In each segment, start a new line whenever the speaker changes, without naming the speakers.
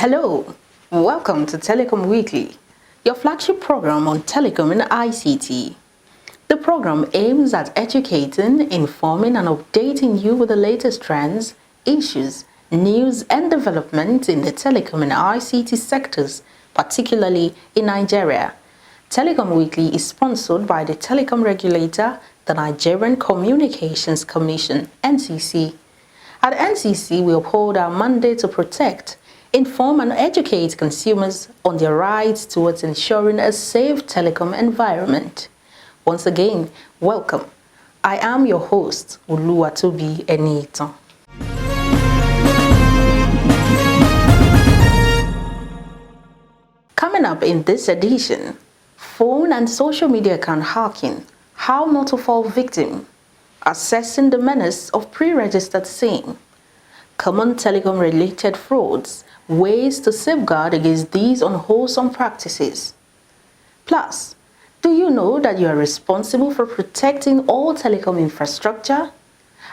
Hello, welcome to Telecom Weekly, your flagship program on telecom and ICT. The program aims at educating, informing and updating you with the latest trends, issues, news and developments in the telecom and ICT sectors, particularly in Nigeria. Telecom Weekly is sponsored by the telecom regulator, the Nigerian Communications Commission, NCC. At NCC, we uphold our mandate to protect, inform and educate consumers on their rights towards ensuring a safe telecom environment. Once again, welcome. I am your host, Oluwatobi Enitan. Coming up in this edition, phone and social media account hacking, how not to fall victim, assessing the menace of pre-registered SIM, common telecom-related frauds, ways to safeguard against these unwholesome practices. Plus, do you know that you are responsible for protecting all telecom infrastructure?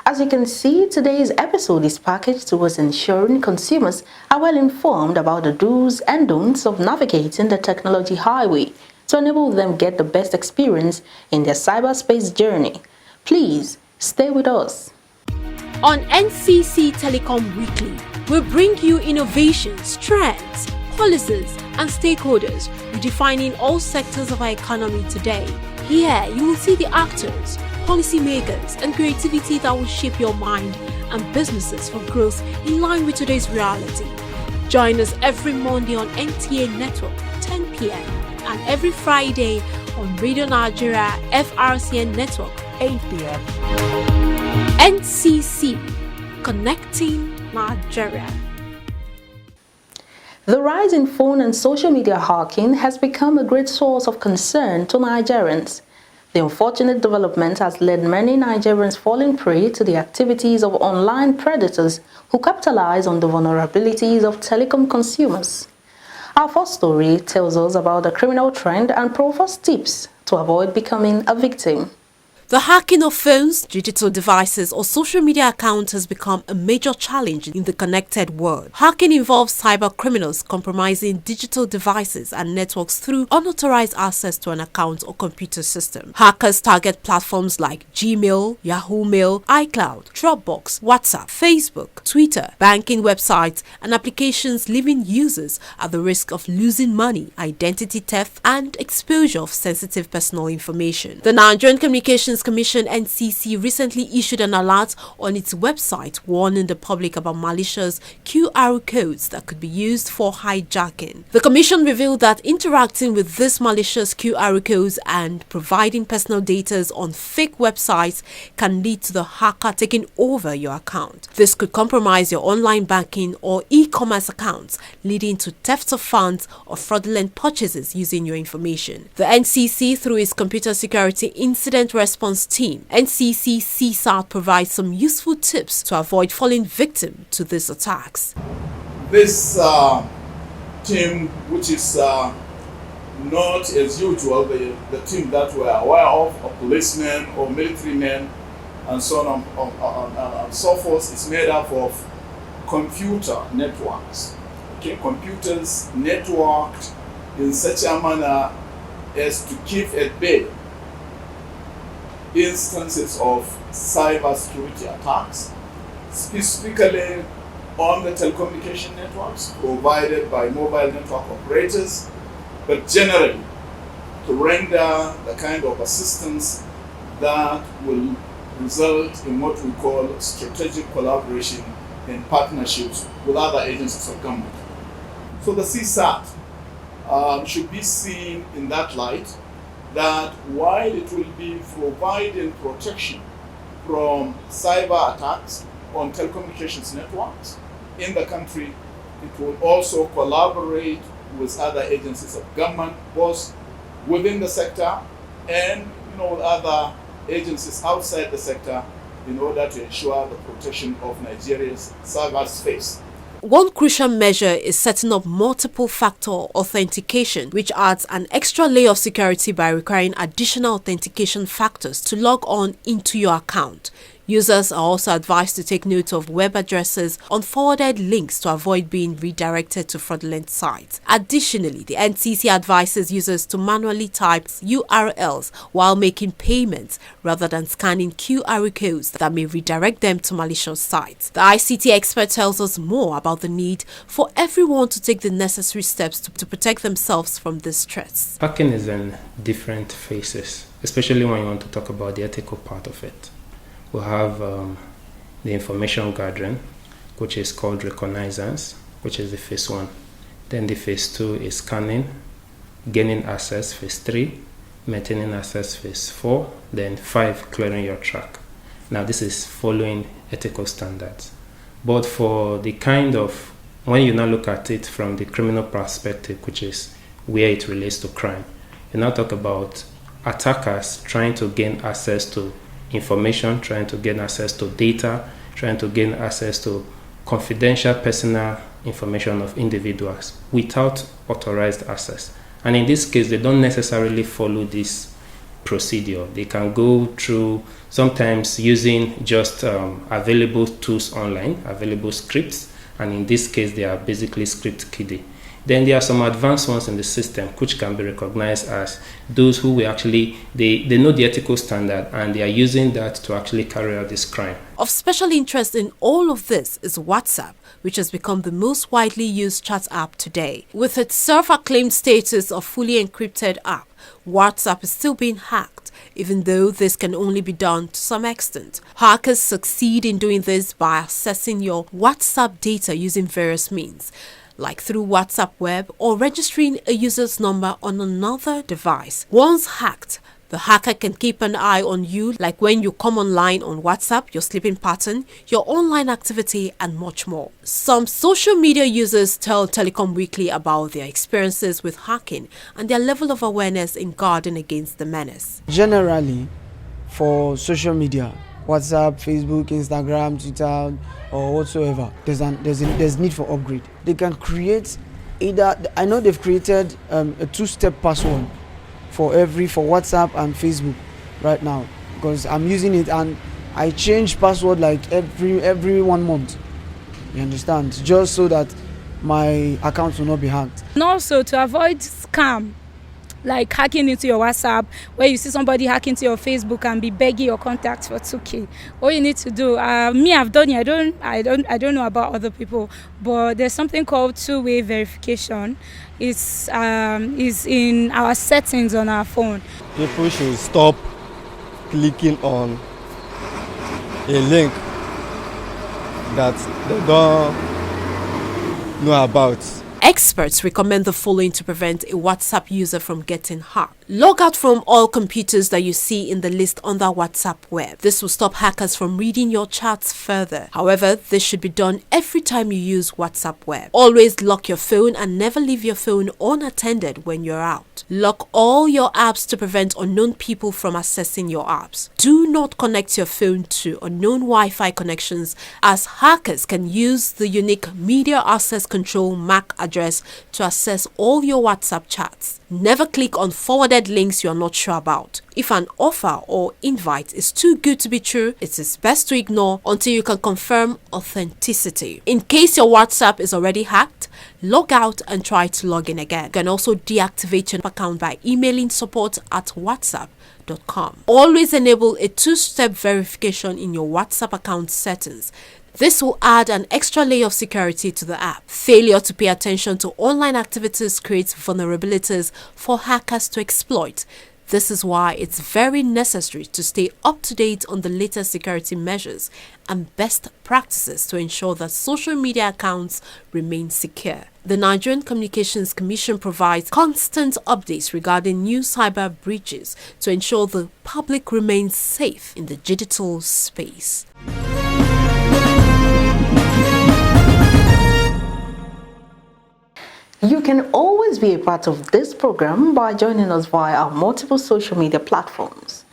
As you can see, today's episode is packaged towards ensuring consumers are well informed about the do's and don'ts of navigating the technology highway to enable them get the best experience in their cyberspace journey. Please stay with us.
On NCC Telecom Weekly, we bring you innovations, trends, policies, and stakeholders redefining all sectors of our economy today. Here, you will see the actors, policymakers, and creativity that will shape your mind and businesses for growth in line with today's reality. Join us every Monday on NTA Network, 10 p.m., and every Friday on Radio Nigeria FRCN Network, 8 p.m. NCC, Connecting Nigeria.
The rise in phone and social media hacking has become a great source of concern to Nigerians. The unfortunate development has led many Nigerians falling prey to the activities of online predators who capitalize on the vulnerabilities of telecom consumers. Our first story tells us about the criminal trend and provides tips to avoid becoming a victim.
The hacking of phones, digital devices, or social media accounts has become a major challenge in the connected world. Hacking involves cyber criminals compromising digital devices and networks through unauthorized access to an account or computer system. Hackers target platforms like Gmail, Yahoo Mail, iCloud, Dropbox, WhatsApp, Facebook, Twitter, banking websites, and applications, leaving users at the risk of losing money, identity theft, and exposure of sensitive personal information. The Nigerian Communications Commission NCC recently issued an alert on its website warning the public about malicious QR codes that could be used for hijacking. The Commission revealed that interacting with these malicious QR codes and providing personal data on fake websites can lead to the hacker taking over your account. This could compromise your online banking or e-commerce accounts, leading to theft of funds or fraudulent purchases using your information. The NCC, through its Computer Security Incident Response Team, NCC CSAT, provides some useful tips to avoid falling victim to these attacks.
This team, which is not as usual the team that we're aware of policemen or military men and so on and so forth, is made up of computer networks. Okay, computers networked in such a manner as to keep at bay instances of cyber security attacks, specifically on the telecommunication networks provided by mobile network operators, but generally to render the kind of assistance that will result in what we call strategic collaboration and partnerships with other agencies of government. So the CSAT should be seen in that light, that while it will be providing protection from cyber attacks on telecommunications networks in the country, it will also collaborate with other agencies of government, both within the sector and with other agencies outside the sector, in order to ensure the protection of Nigeria's cyberspace.
One crucial measure is setting up multiple factor authentication, which adds an extra layer of security by requiring additional authentication factors to log on into your account. Users are also advised to take note of web addresses on forwarded links to avoid being redirected to fraudulent sites. Additionally, the NCC advises users to manually type URLs while making payments rather than scanning QR codes that may redirect them to malicious sites. The ICT expert tells us more about the need for everyone to take the necessary steps to protect themselves from this threats.
Hacking is in different phases, especially when you want to talk about the ethical part of it. We have the information gathering, which is called reconnaissance, which is the phase 1. Then the phase 2 is scanning, gaining access, phase 3, maintaining access, phase 4, then 5, clearing your track. Now this is following ethical standards. But for the kind of, when you now look at it from the criminal perspective, which is where it relates to crime, you now talk about attackers trying to gain access to information, trying to gain access to data, trying to gain access to confidential personal information of individuals without authorized access. And in this case, they don't necessarily follow this procedure. They can go through, sometimes using just available tools online, available scripts, and in this case, they are basically script kiddie. Then there are some advanced ones in the system which can be recognized as those who will actually, they know the ethical standard and they are using that to actually carry out this crime.
Of special interest in all of this is WhatsApp, which has become the most widely used chat app today. With its self-acclaimed status of fully encrypted app, WhatsApp is still being hacked, even though this can only be done to some extent. Hackers succeed in doing this by accessing your WhatsApp data using various means, like through WhatsApp web or registering a user's number on another device. Once hacked, the hacker can keep an eye on you, like when you come online on WhatsApp, your sleeping pattern, your online activity, and much more. Some social media users tell Telecom Weekly about their experiences with hacking and their level of awareness in guarding against the menace.
Generally, for social media, WhatsApp, Facebook, Instagram, Twitter, or whatsoever, there's need for upgrade. They can create either, I know they've created a 2-step password for WhatsApp and Facebook right now, because I'm using it and I change password like every 1 month. You understand? Just so that my account will not be hacked.
And also to avoid scam, like hacking into your WhatsApp, where you see somebody hacking into your Facebook and be begging your contacts for 2K. All you need to do, me, I've done it. I don't know about other people, but there's something called two-way verification. It's in our settings on our phone.
People should stop clicking on a link that they don't know about.
Experts recommend the following to prevent a WhatsApp user from getting hacked. Log out from all computers that you see in the list under WhatsApp web. This will stop hackers from reading your chats further. However, this should be done every time you use WhatsApp web. Always lock your phone and never leave your phone unattended when you're out. Lock all your apps to prevent unknown people from accessing your apps. Do not connect your phone to unknown Wi-Fi connections, as hackers can use the unique Media Access Control MAC address to access all your WhatsApp chats. Never click on forwarded links you are not sure about. If an offer or invite is too good to be true, it is best to ignore until you can confirm authenticity. In case your WhatsApp is already hacked, log out and try to log in again. You can also deactivate your account by emailing support@whatsapp.com. Always enable a 2-step verification in your WhatsApp account settings. This will add an extra layer of security to the app. Failure to pay attention to online activities creates vulnerabilities for hackers to exploit. This is why it's very necessary to stay up to date on the latest security measures and best practices to ensure that social media accounts remain secure. The Nigerian Communications Commission provides constant updates regarding new cyber breaches to ensure the public remains safe in the digital space.
You can always be a part of this program by joining us via our multiple social media platforms.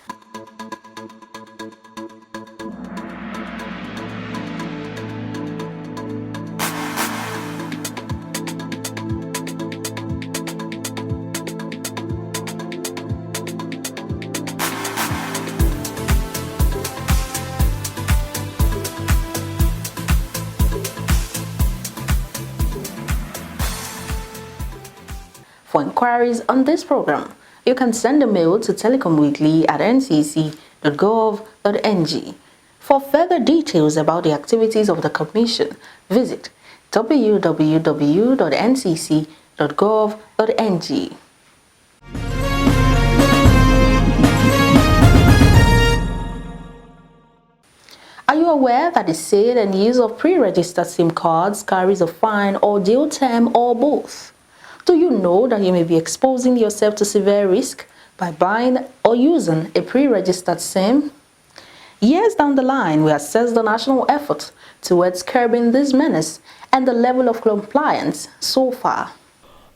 For inquiries on this program, you can send a mail to telecomweekly@ncc.gov.ng. For further details about the activities of the Commission, visit www.ncc.gov.ng. Are you aware that the sale and use of pre-registered SIM cards carries a fine or jail term or both? Do you know that you may be exposing yourself to severe risk by buying or using a pre-registered SIM? Years down the line, we assess the national effort towards curbing this menace and the level of compliance so far.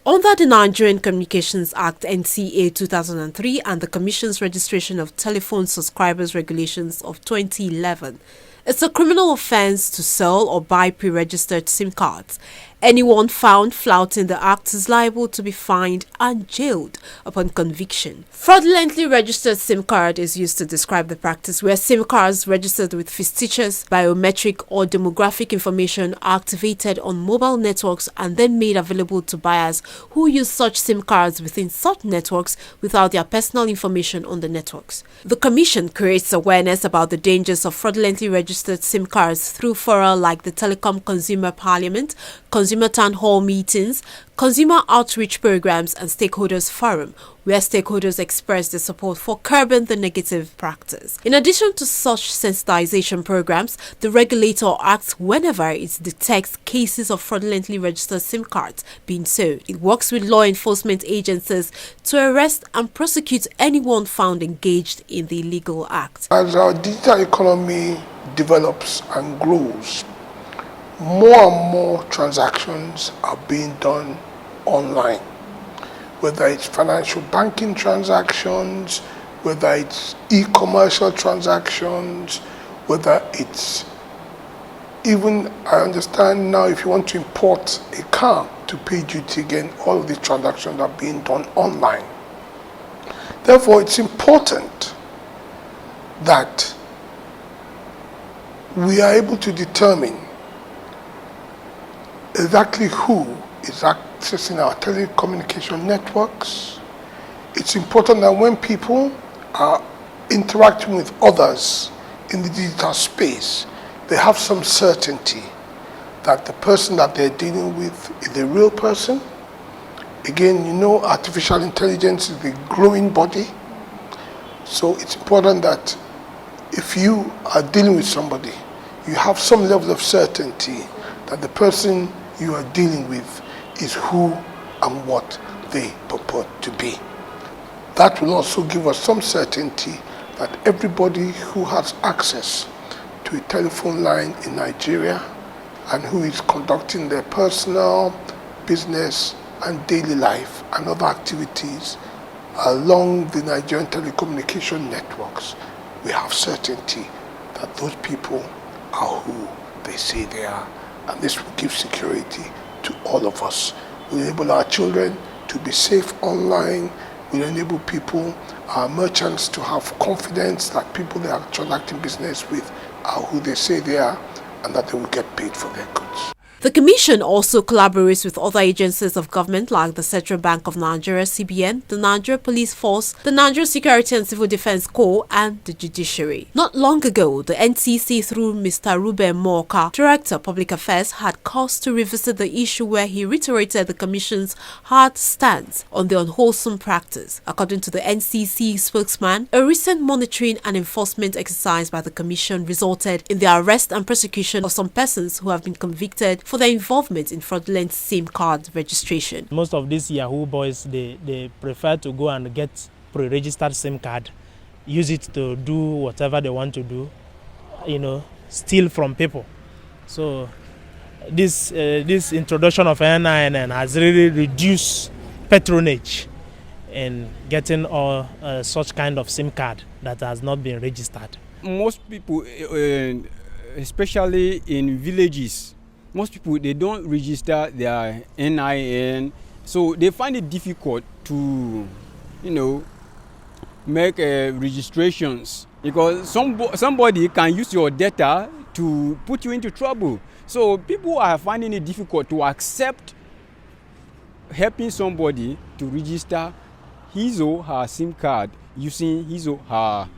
Under the Nigerian Communications Act (NCA) 2003 and the Commission's Registration of Telephone Subscribers Regulations of 2011, it's a criminal offence to sell or buy pre-registered SIM cards. Anyone found flouting the act is liable to be fined and jailed upon conviction. Fraudulently registered SIM card is used to describe the practice where SIM cards registered with fictitious, biometric or demographic information are activated on mobile networks and then made available to buyers who use such SIM cards within such networks without their personal information on the networks. The Commission creates awareness about the dangers of fraudulently registered SIM cards through fora like the Telecom Consumer Parliament, Consumer Town Hall meetings, consumer outreach programs and stakeholders forum, where stakeholders express their support for curbing the negative practice. In addition to such sensitization programs, the regulator acts whenever it detects cases of fraudulently registered SIM cards being sold. It works with law enforcement agencies to arrest and prosecute anyone found engaged in the illegal act.
As our digital economy develops and grows, more and more transactions are being done online, whether it's financial banking transactions, whether it's e-commercial transactions, whether it's even, I understand now, if you want to import a car to pay duty again, all of these transactions are being done online. Therefore, it's important that we are able to determine exactly who is accessing our telecommunication networks. It's important that when people are interacting with others in the digital space, they have some certainty that the person that they're dealing with is a real person. Again, you know, artificial intelligence is a growing body. So it's important that if you are dealing with somebody, you have some level of certainty that the person you are dealing with is who and what they purport to be. That will also give us some certainty that everybody who has access to a telephone line in Nigeria and who is conducting their personal, business and daily life and other activities along the Nigerian telecommunication networks, we have certainty that those people are who they say they are. And this will give security to all of us. We'll enable our children to be safe online. We'll enable people, our merchants, to have confidence that people they are transacting business with are who they say they are and that they will get paid for their goods.
The Commission also collaborates with other agencies of government like the Central Bank of Nigeria (CBN), the Nigeria Police Force, the Nigeria Security and Civil Defense Corps, and the judiciary. Not long ago, the NCC, through Mr. Ruben Moka, Director of Public Affairs, had cause to revisit the issue where he reiterated the Commission's hard stance on the unwholesome practice. According to the NCC spokesman, a recent monitoring and enforcement exercise by the Commission resulted in the arrest and prosecution of some persons who have been convicted for their involvement in fraudulent SIM card registration.
Most of these Yahoo boys, they prefer to go and get pre-registered SIM card, use it to do whatever they want to do, steal from people. So this introduction of NIN has really reduced patronage in getting all such kind of SIM card that has not been registered.
Most people, especially in villages, most people, they don't register their NIN, so they find it difficult to, make registrations, because somebody can use your data to put you into trouble. So people are finding it difficult to accept helping somebody to register his or her SIM card using his or her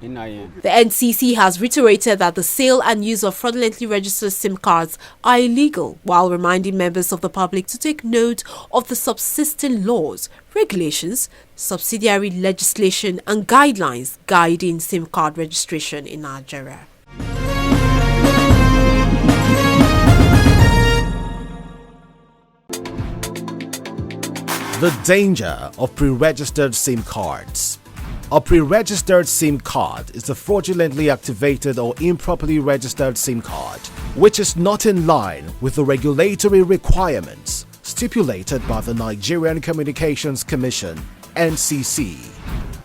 NIN.
The NCC has reiterated that the sale and use of fraudulently registered SIM cards are illegal, while reminding members of the public to take note of the subsisting laws, regulations, subsidiary legislation and guidelines guiding SIM card registration in Nigeria.
The danger of pre-registered SIM cards. A pre-registered SIM card is a fraudulently activated or improperly registered SIM card, which is not in line with the regulatory requirements stipulated by the Nigerian Communications Commission, NCC.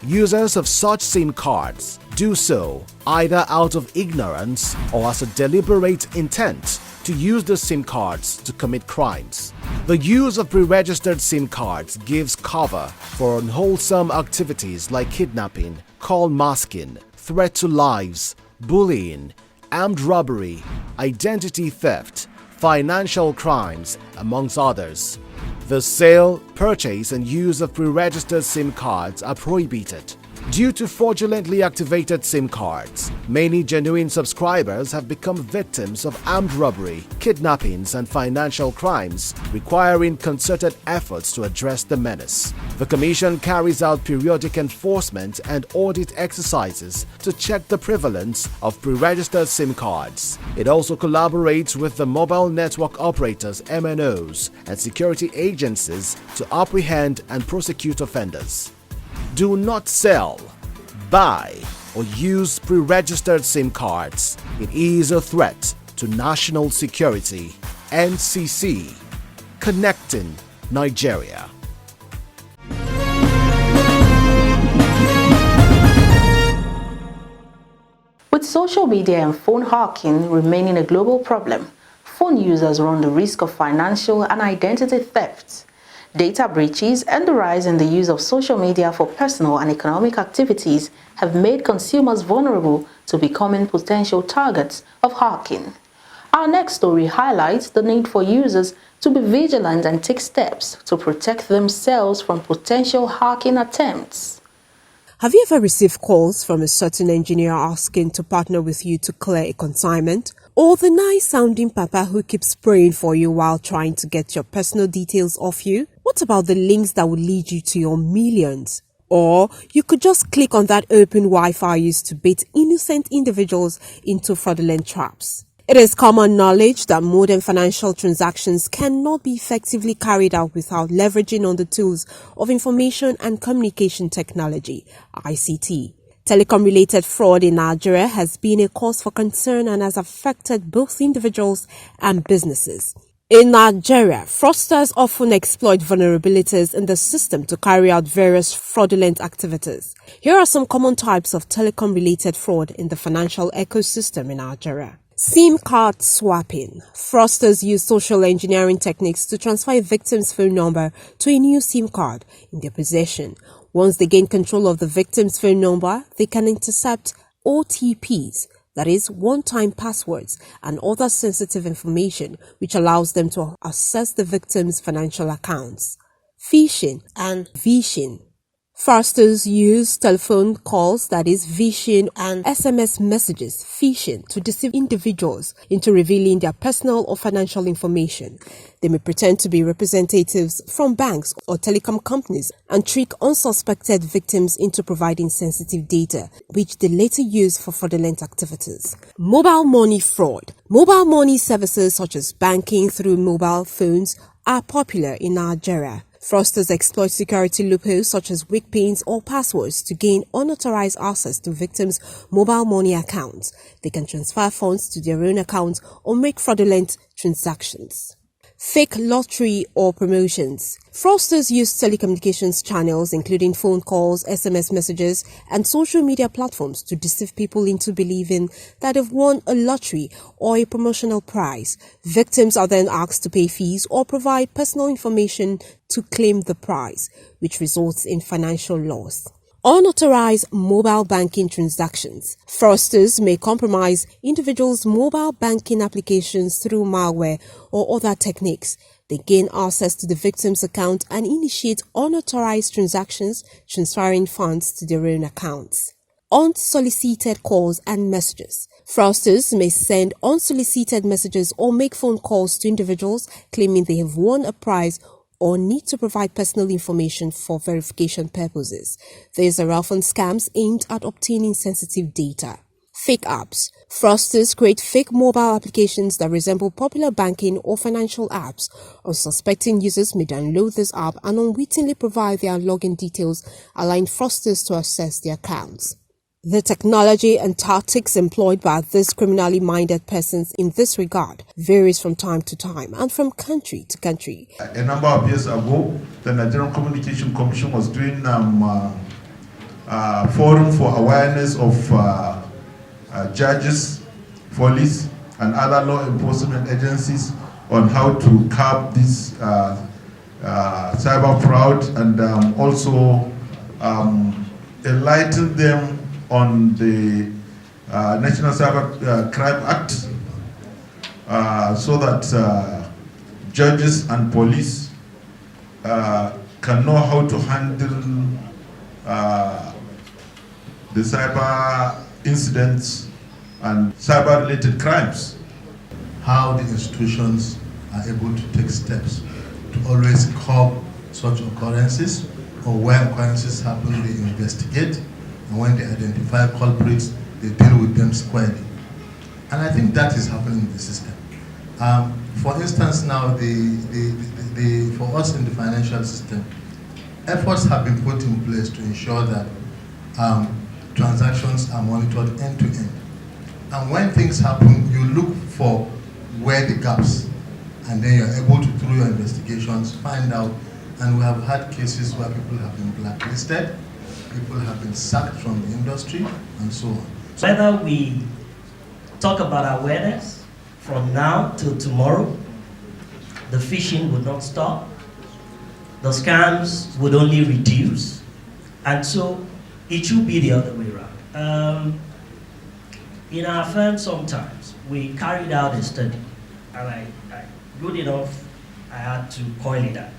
Users of such SIM cards do so either out of ignorance or as a deliberate intent to use the SIM cards to commit crimes. The use of pre-registered SIM cards gives cover for unwholesome activities like kidnapping, call masking, threat to lives, bullying, armed robbery, identity theft, financial crimes, amongst others. The sale, purchase and use of pre-registered SIM cards are prohibited. Due to fraudulently activated SIM cards, many genuine subscribers have become victims of armed robbery, kidnappings and financial crimes, requiring concerted efforts to address the menace. The Commission carries out periodic enforcement and audit exercises to check the prevalence of pre-registered SIM cards. It also collaborates with the mobile network operators (MNOs) and security agencies to apprehend and prosecute offenders. Do not sell, buy, or use pre-registered SIM cards. It is a threat to national security. NCC, connecting Nigeria.
With social media and phone hacking remaining a global problem, phone users run the risk of financial and identity theft, data breaches, and the rise in the use of social media for personal and economic activities have made consumers vulnerable to becoming potential targets of hacking. Our next story highlights the need for users to be vigilant and take steps to protect themselves from potential hacking attempts.
Have you ever received calls from a certain engineer asking to partner with you to clear a consignment? Or the nice-sounding papa who keeps praying for you while trying to get your personal details off you? What about the links that will lead you to your millions? Or you could just click on that open Wi-Fi used to bait innocent individuals into fraudulent traps. It is common knowledge that modern financial transactions cannot be effectively carried out without leveraging on the tools of information and communication technology, ICT. Telecom-related fraud in Nigeria has been a cause for concern and has affected both individuals and businesses. In Nigeria, fraudsters often exploit vulnerabilities in the system to carry out various fraudulent activities. Here are some common types of telecom-related fraud in the financial ecosystem in Nigeria. SIM card swapping. Fraudsters use social engineering techniques to transfer a victim's phone number to a new SIM card in their possession. Once they gain control of the victim's phone number, they can intercept OTPs, that is, one-time passwords, and other sensitive information which allows them to access the victim's financial accounts. Phishing and vishing. Fraudsters use telephone calls, that is, vishing, and SMS messages, phishing, to deceive individuals into revealing their personal or financial information. They may pretend to be representatives from banks or telecom companies and trick unsuspected victims into providing sensitive data, which they later use for fraudulent activities. Mobile money fraud. Mobile money services such as banking through mobile phones are popular in Nigeria. Fraudsters exploit security loopholes such as weak pins or passwords to gain unauthorized access to victims' mobile money accounts. They can transfer funds to their own accounts or make fraudulent transactions. Fake lottery or promotions. Fraudsters use telecommunications channels, including phone calls, SMS messages, and social media platforms to deceive people into believing that they've won a lottery or a promotional prize. Victims are then asked to pay fees or provide personal information to claim the prize, which results in financial loss. Unauthorized mobile banking transactions. Fraudsters may compromise individuals' mobile banking applications through malware or other techniques. They gain access to the victim's account and initiate unauthorized transactions, transferring funds to their own accounts. Unsolicited calls and messages. Fraudsters may send unsolicited messages or make phone calls to individuals claiming they have won a prize or need to provide personal information for verification purposes. These are often scams aimed at obtaining sensitive data. Fake apps. Fraudsters create fake mobile applications that resemble popular banking or financial apps. Unsuspecting users may download this app and unwittingly provide their login details, allowing fraudsters to access their accounts. The technology and tactics employed by these criminally minded persons in this regard varies from time to time and from country to country.
A number of years ago, the Nigerian Communication Commission was doing forum for awareness of judges, police, and other law enforcement agencies on how to curb this cyber fraud and also enlighten them on the National Cyber Crime Act so that judges and police can know how to handle the cyber incidents and cyber-related crimes.
How the institutions are able to take steps to always curb such occurrences, or when occurrences happen, they investigate, and when they identify culprits, they deal with them squarely. And I think that is happening in the system. For instance, now, for us in the financial system, efforts have been put in place to ensure that transactions are monitored end to end. And when things happen, you look for where the gaps, and then you're able to, through your investigations, find out. And we have had cases where people have been blacklisted, people have been sacked from the industry, and so on.
Whether we talk about awareness from now till tomorrow, the phishing would not stop, the scams would only reduce, and so it should be the other way around. In our firm sometimes, we carried out a study, and good enough, I had to coil it out.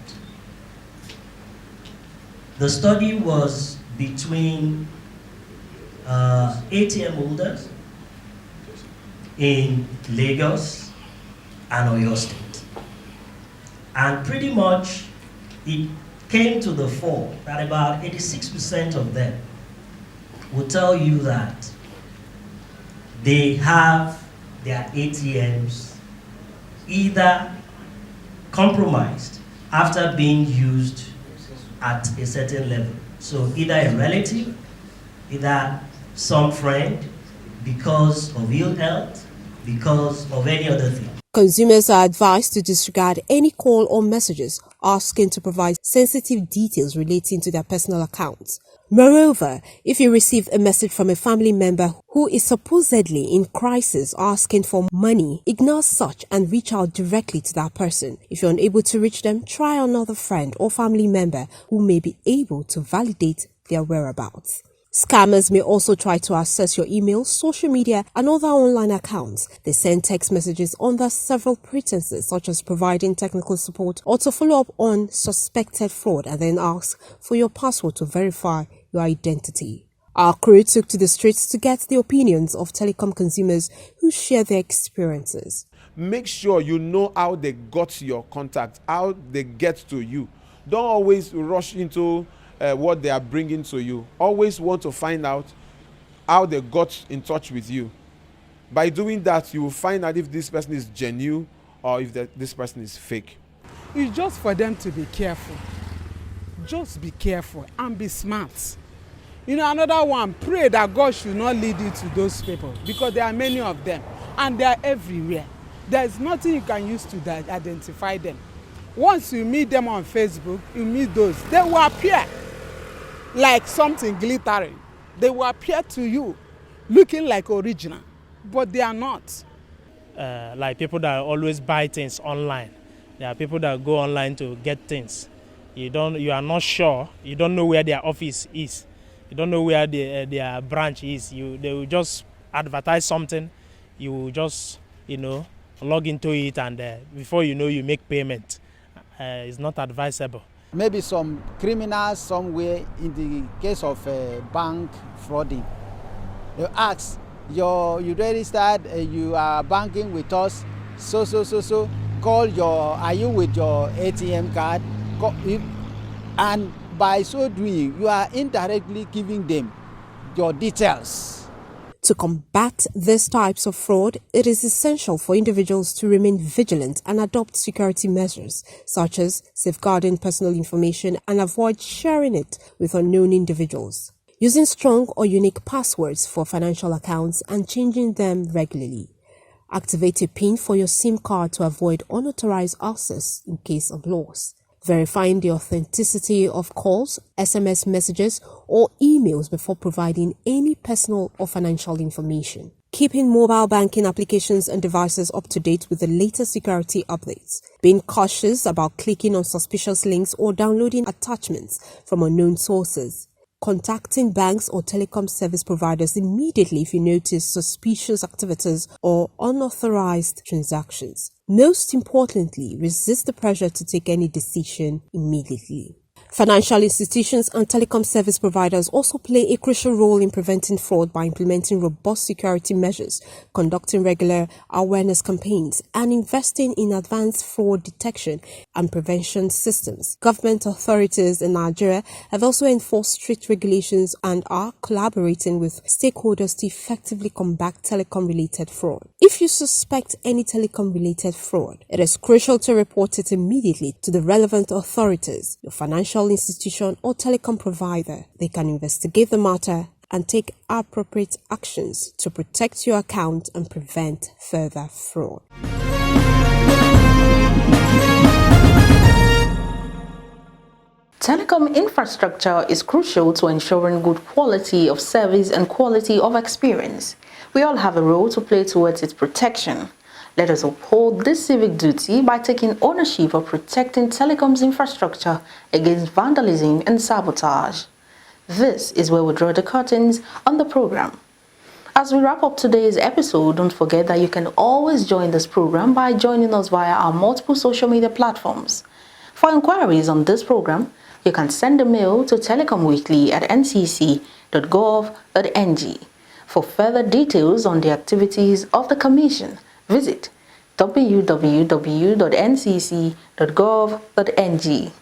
The study was between ATM holders in Lagos and Oyo State. And pretty much it came to the fore that about 86% of them will tell you that they have their ATMs either compromised after being used at a certain level. So either a relative, either some friend, because of ill health, because of any other thing.
Consumers are advised to disregard any call or messages asking to provide sensitive details relating to their personal accounts. Moreover, if you receive a message from a family member who is supposedly in crisis asking for money, ignore such and reach out directly to that person. If you're unable to reach them, try another friend or family member who may be able to validate their whereabouts. Scammers may also try to access your email, social media, and other online accounts. They send text messages under several pretenses, such as providing technical support or to follow up on suspected fraud, and then ask for your password to verify your identity. Our crew took to the streets to get the opinions of telecom consumers who share their experiences.
Make sure you know how they got your contact, how they get to you. Don't always rush into what they are bringing to you. Always want to find out how they got in touch with you. By doing that, you will find out if this person is genuine or if this person is fake.
It's just for them to be careful. Just be careful and be smart. You know, another one, pray that God should not lead you to those people, because there are many of them and they are everywhere. There is nothing you can use to identify them. Once you meet them on Facebook, you meet those, they will appear like something glittering. They will appear to you looking like original, but they are not.
Like people that always buy things online. There are people that go online to get things. You are not sure. You don't know where their office is. You don't know where their branch is. They will just advertise something. You will just, log into it, and before you know, you make payment. is not advisable.
Maybe some criminals somewhere in the case of bank frauding, they ask, you registered, you are banking with us, so, call are you with your ATM card? And by so doing, you are indirectly giving them your details.
To combat these types of fraud, it is essential for individuals to remain vigilant and adopt security measures, such as safeguarding personal information and avoid sharing it with unknown individuals. Using strong or unique passwords for financial accounts and changing them regularly. Activate a PIN for your SIM card to avoid unauthorized access in case of loss. Verifying the authenticity of calls, SMS messages, or emails before providing any personal or financial information. Keeping mobile banking applications and devices up to date with the latest security updates. Being cautious about clicking on suspicious links or downloading attachments from unknown sources. Contacting banks or telecom service providers immediately if you notice suspicious activities or unauthorized transactions. Most importantly, resist the pressure to take any decision immediately. Financial institutions and telecom service providers also play a crucial role in preventing fraud by implementing robust security measures, conducting regular awareness campaigns, and investing in advanced fraud detection and prevention systems. Government authorities in Nigeria have also enforced strict regulations and are collaborating with stakeholders to effectively combat telecom-related fraud. If you suspect any telecom-related fraud, it is crucial to report it immediately to the relevant authorities, your financial institution or telecom provider. They can investigate the matter and take appropriate actions to protect your account and prevent further fraud.
Telecom infrastructure is crucial to ensuring good quality of service and quality of experience. We all have a role to play towards its protection. Let us uphold this civic duty by taking ownership of protecting telecom's infrastructure against vandalism and sabotage. This is where we draw the curtains on the program. As we wrap up today's episode, don't forget that you can always join this program by joining us via our multiple social media platforms. For inquiries on this program, you can send a mail to telecomweekly@ncc.gov.ng. For further details on the activities of the Commission, visit www.ncc.gov.ng.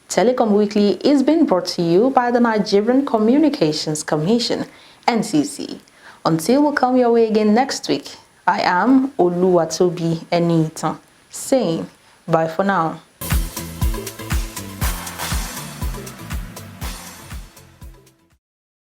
Telecom Weekly is being brought to you by the Nigerian Communications Commission, NCC. Until we come your way again next week, I am Oluwatobi Enita, saying bye for now.